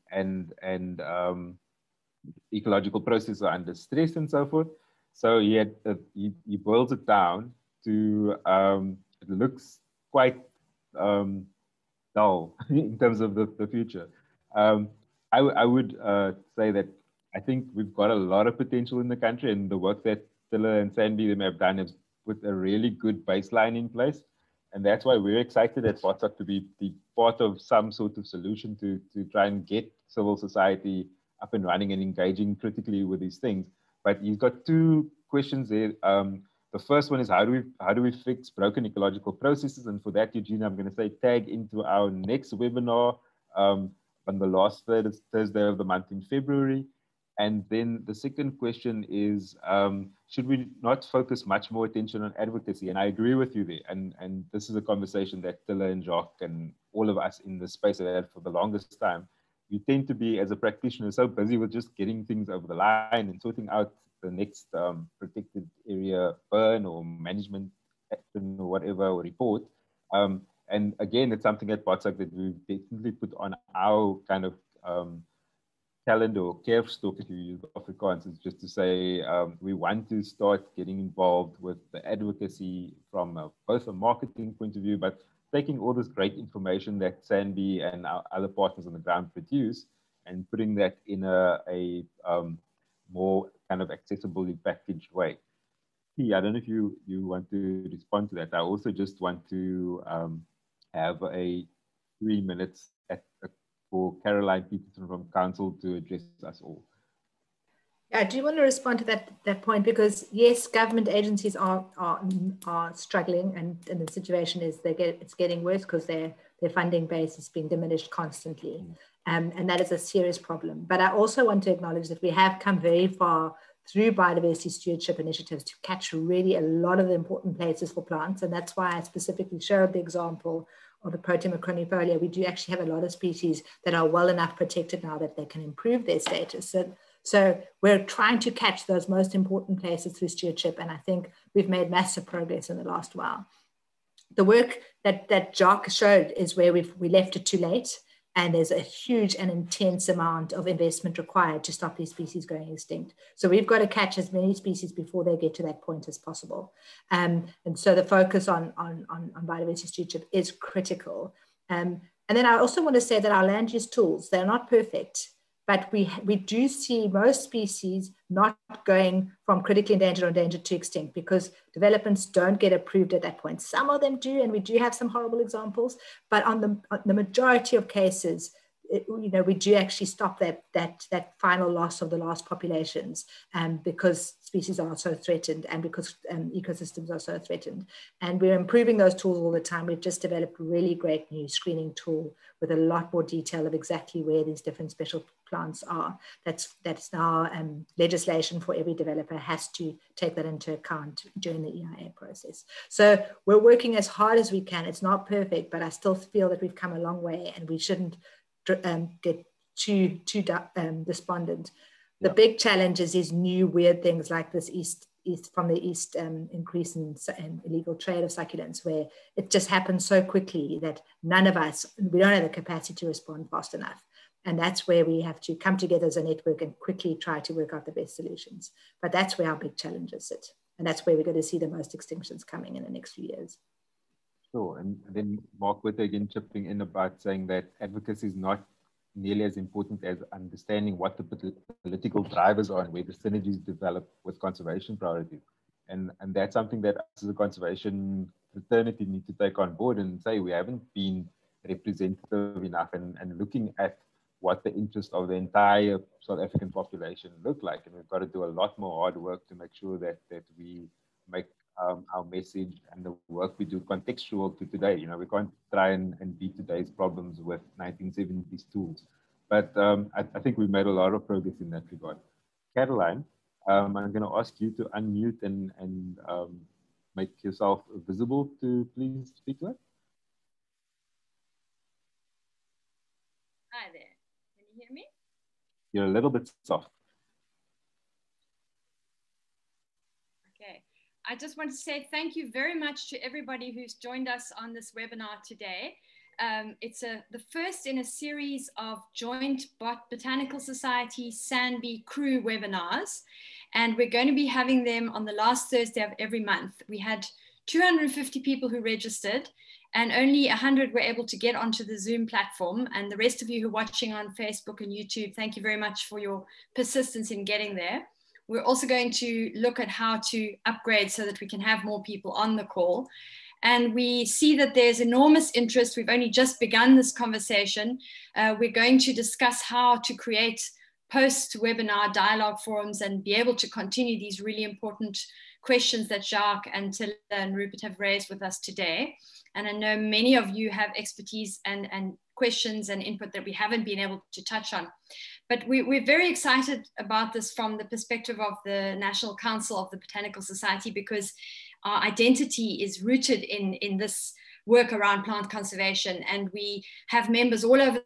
ecological processes are under stress and so forth. So he boils it down to it looks quite dull in terms of the future. I would say that I think we've got a lot of potential in the country, and the work that Tilla and Sandy have done has put a really good baseline in place. And that's why we're excited at BotSoc to be part of some sort of solution to try and get civil society up and running and engaging critically with these things. But you've got two questions there. The first one is how do we fix broken ecological processes? And for that, Eugene, I'm going to say tag into our next webinar on the last Thursday of the month in February. And then the second question is, should we not focus much more attention on advocacy? And I agree with you there. And this is a conversation that Tilla and Jacques and all of us in the space have had for the longest time. You tend to be, as a practitioner, so busy with just getting things over the line and sorting out the next protected area burn or management action or whatever, or report. And again, it's something at BotSoc that we've definitely put on our kind of calendar or kerfstok, if you use Afrikaans, is just to say we want to start getting involved with the advocacy from both a marketing point of view, but taking all this great information that Sandy and our other partners on the ground produce and putting that in a more kind of accessibly packaged way. I don't know if you want to respond to that. I also just want to have a 3 minutes for Caroline Peterson from Council to address us all. Yeah, I do want to respond to that point, because yes, government agencies are struggling, and the situation is it's getting worse because their funding base is being diminished constantly, and that is a serious problem. But I also want to acknowledge that we have come very far through biodiversity stewardship initiatives to catch really a lot of the important places for plants, and that's why I specifically showed the example of the Proteaceae macronifolia. We do actually have a lot of species that are well enough protected now that they can improve their status. So we're trying to catch those most important places through stewardship, and I think we've made massive progress in the last while. The work that Jacques showed is where we left it too late, and there's a huge and intense amount of investment required to stop these species going extinct. So we've got to catch as many species before they get to that point as possible. And so the focus on biodiversity stewardship is critical. And then I also want to say that our land use tools, they're not perfect, but we do see most species not going from critically endangered or endangered to extinct because developments don't get approved at that point. Some of them do, and we do have some horrible examples, but on the majority of cases, we do actually stop that final loss of the last populations because species are so threatened and because ecosystems are so threatened. And we're improving those tools all the time. We've just developed a really great new screening tool with a lot more detail of exactly where these different special plants are. That's now legislation for every developer has to take that into account during the EIA process. So we're working as hard as we can. It's not perfect, but I still feel that we've come a long way, and we shouldn't get too despondent. The big challenge is these new weird things like this east increase in illegal trade of succulents, where it just happens so quickly that we don't have the capacity to respond fast enough. And that's where we have to come together as a network and quickly try to work out the best solutions. But that's where our big challenges sit. And that's where we're going to see the most extinctions coming in the next few years. Sure. And then Mark Witte again chipping in about saying that advocacy is not nearly as important as understanding what the political drivers are and where the synergies develop with conservation priorities. And that's something that us as a conservation fraternity need to take on board and say we haven't been representative enough and looking at what the interest of the entire South African population look like. And we've got to do a lot more hard work to make sure that we make our message and the work we do contextual to today. We can't try and beat today's problems with 1970s tools. But I think we've made a lot of progress in that regard. Caroline, I'm going to ask you to unmute and make yourself visible to please speak to us. Hi there. Can you hear me? You're a little bit soft. Okay. I just want to say thank you very much to everybody who's joined us on this webinar today. It's the first in a series of joint Botanical Society SANBI crew webinars, and we're going to be having them on the last Thursday of every month. We had 250 people who registered, and only 100 were able to get onto the Zoom platform. And the rest of you who are watching on Facebook and YouTube, thank you very much for your persistence in getting there. We're also going to look at how to upgrade so that we can have more people on the call. And we see that there's enormous interest. We've only just begun this conversation. We're going to discuss how to create post-webinar dialogue forums and be able to continue these really important questions that Jacques and Tilla and Rupert have raised with us today. And I know many of you have expertise and questions and input that we haven't been able to touch on. But we're very excited about this from the perspective of the National Council of the Botanical Society, because our identity is rooted in this work around plant conservation. And we have members all over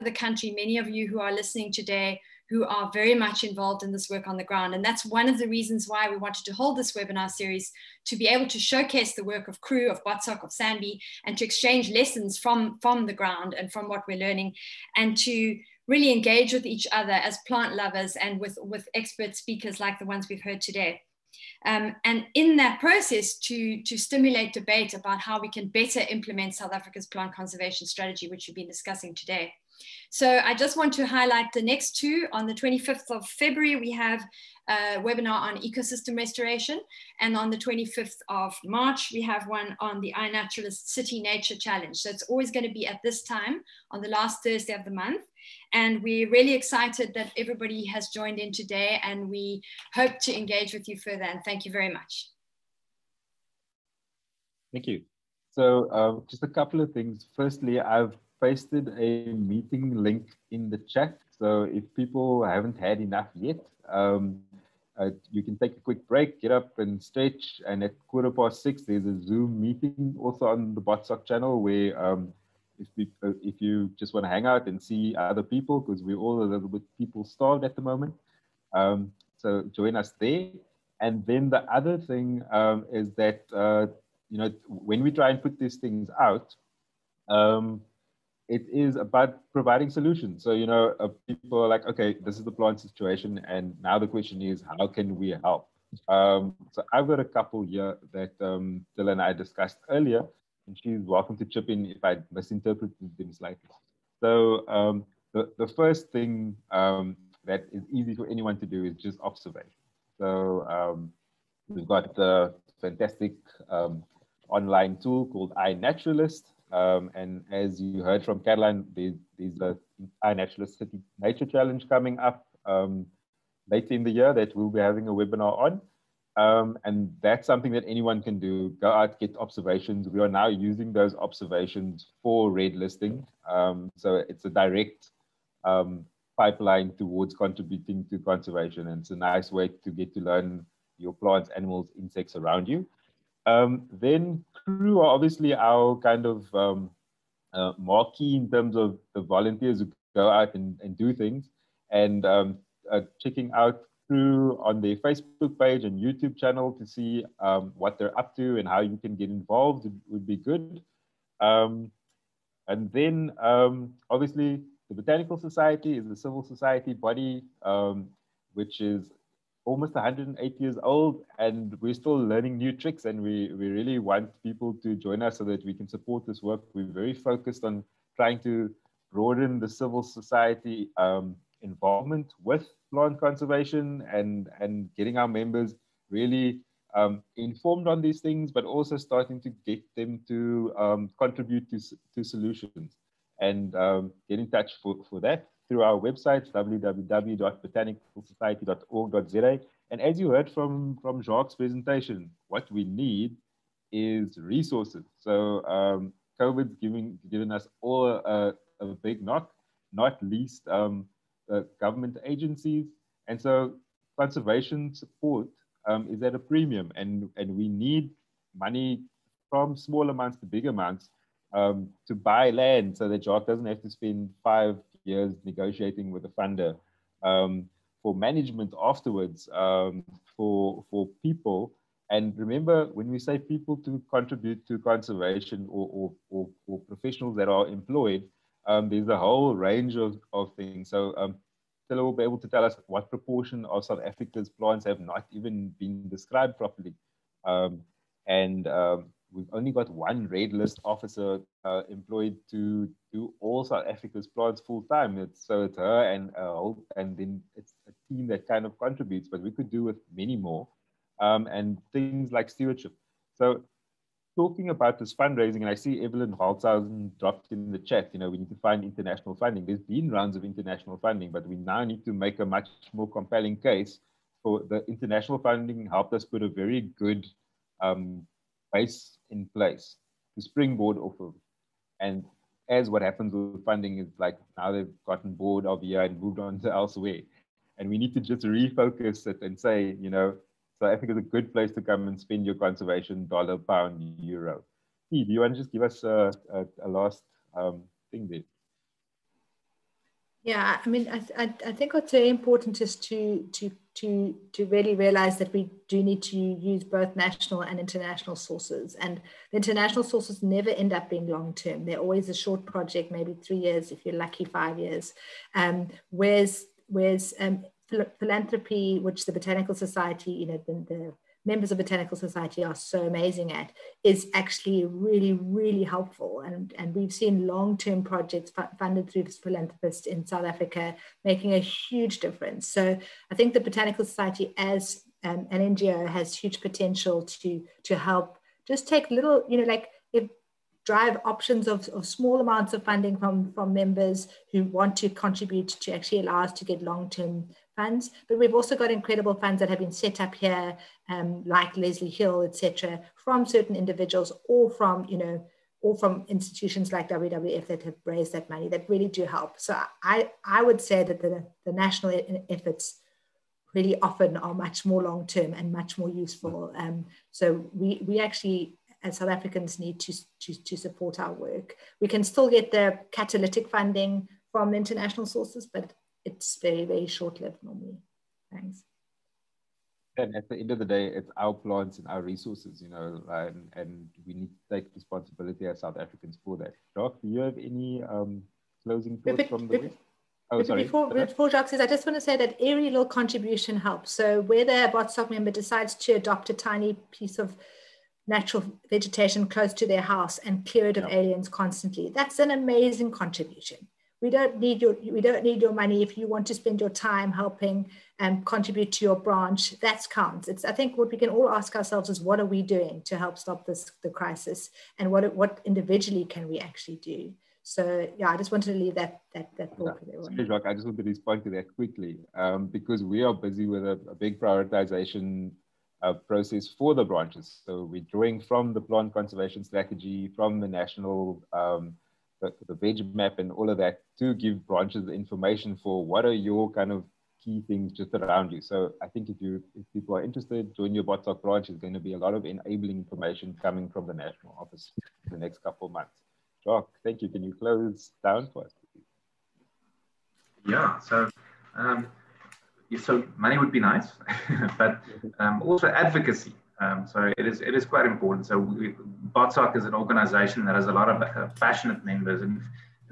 the country, many of you who are listening today, who are very much involved in this work on the ground. And that's one of the reasons why we wanted to hold this webinar series, to be able to showcase the work of crew, of BotSoc, of Sanbi, and to exchange lessons from the ground and from what we're learning, and to really engage with each other as plant lovers and with expert speakers like the ones we've heard today. And in that process, to stimulate debate about how we can better implement South Africa's plant conservation strategy, which we've been discussing today. So I just want to highlight the next two. On the 25th of February, we have a webinar on ecosystem restoration. And on the 25th of March, we have one on the iNaturalist City Nature Challenge. So it's always going to be at this time on the last Thursday of the month. And we're really excited that everybody has joined in today, and we hope to engage with you further. And thank you very much. Thank you. So just a couple of things. Firstly, I've pasted a meeting link in the chat. So if people haven't had enough yet, you can take a quick break, get up and stretch. And at 6:15, there's a Zoom meeting also on the BotSoc channel where if you just want to hang out and see other people, because we're all a little bit people starved at the moment. So join us there. And then the other thing is that, you know, when we try and put these things out, it is about providing solutions. So, you know, people are like, okay, this is the plant situation. And now the question is, how can we help? So I've got a couple here that Dilla and I discussed earlier, and she's welcome to chip in if I misinterpreted them slightly. So the first thing that is easy for anyone to do is just observation. So we've got the fantastic online tool called iNaturalist. And as you heard from Caroline, there's the iNaturalist City Nature Challenge coming up later in the year that we'll be having a webinar on. And that's something that anyone can do. Go out, get observations. We are now using those observations for red listing. So it's a direct pipeline towards contributing to conservation. And it's a nice way to get to learn your plants, animals, insects around you. Then crew are obviously our kind of marquee in terms of the volunteers who go out and do things. And checking out crew on their Facebook page and YouTube channel to see what they're up to and how you can get involved would be good. And then obviously the Botanical Society is a civil society body, which is almost 108 years old, and we're still learning new tricks, and we really want people to join us so that we can support this work. We're very focused on trying to broaden the civil society involvement with plant conservation and getting our members really informed on these things, but also starting to get them to contribute to solutions. And get in touch for that through our website, www.botanicalsociety.org.za. And as you heard from Jacques' presentation, what we need is resources. So COVID's given us all a big knock, not least government agencies. And so conservation support is at a premium, and we need money from small amounts to big amounts to buy land so that Jacques doesn't have to spend 5 years negotiating with a funder, for management afterwards, for people. And remember, when we say people to contribute to conservation or professionals that are employed, there's a whole range of things. So Tilla will be able to tell us what proportion of South Africa's plants have not even been described properly. We've only got one red list officer employed to do all South Africa's plants full time. So it's her and then it's a team that kind of contributes, but we could do with many more, and things like stewardship. So talking about this fundraising, and I see Evelyn Holtzhausen dropped in the chat, you know, we need to find international funding. There's been rounds of international funding, but we now need to make a much more compelling case for the international funding. Helped us put a very good base in place to springboard off of. And as what happens with funding is like now they've gotten bored of here and moved on to elsewhere. And we need to just refocus it and say, you know, South Africa is a good place to come and spend your conservation dollar, pound, euro. Steve, do you want to just give us a last thing there? Yeah, I mean, I think what's very important is to really realize that we do need to use both national and international sources. And the international sources never end up being long term. They're always a short project, maybe 3 years, if you're lucky, 5 years. Whereas philanthropy, which the Botanical Society, you know, the members of Botanical Society are so amazing at, is actually really, really helpful. And we've seen long-term projects funded through philanthropists in South Africa making a huge difference. So I think the Botanical Society as an NGO has huge potential to help just take little, you know, like if drive options of small amounts of funding from members who want to contribute to actually allow us to get long-term funds. But we've also got incredible funds that have been set up here, like Leslie Hill, etc., from certain individuals or from, you know, or from institutions like WWF that have raised that money that really do help. So I would say that the national efforts really often are much more long-term and much more useful. So we actually, as South Africans, need to support our work. We can still get the catalytic funding from international sources, but it's very, very short-lived normally. Thanks. And at the end of the day, it's our plants and our resources, you know, and we need to take responsibility as South Africans for that. Jacques, do you have any closing thoughts from the West? Oh, sorry. Before Jacques says, I just want to say that every little contribution helps. So whether a BotSoc member decides to adopt a tiny piece of natural vegetation close to their house and clear it of aliens constantly, that's an amazing contribution. We don't need your money. If you want to spend your time helping and contribute to your branch, that counts. I think what we can all ask ourselves is, what are we doing to help stop the crisis, and what individually can we actually do? So yeah, I just wanted to leave that thought with everyone. Sorry, Jacques, I just want to respond to that quickly, because we are busy with a big prioritization process for the branches. So we're drawing from the plant conservation strategy, from the national the veg map and all of that, to give branches the information for what are your kind of key things just around you. So I think if people are interested, join your BotSoc branch. There's going to be a lot of enabling information coming from the national office in the next couple of months. Jacques, thank you. Can you close down for us, please? Yeah, so so money would be nice, but also advocacy. So it is quite important. So BotSoc is an organization that has a lot of passionate members, and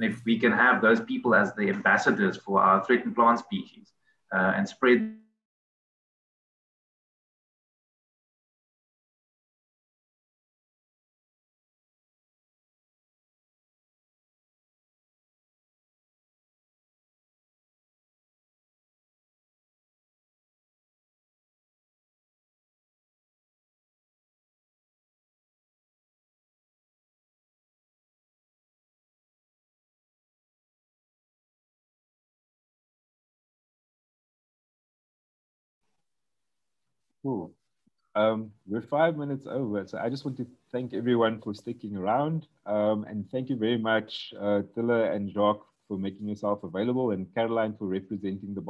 if we can have those people as the ambassadors for our threatened plant species and spread Cool. We're 5 minutes over, so I just want to thank everyone for sticking around, and thank you very much, Tilla and Jacques, for making yourself available, and Caroline for representing the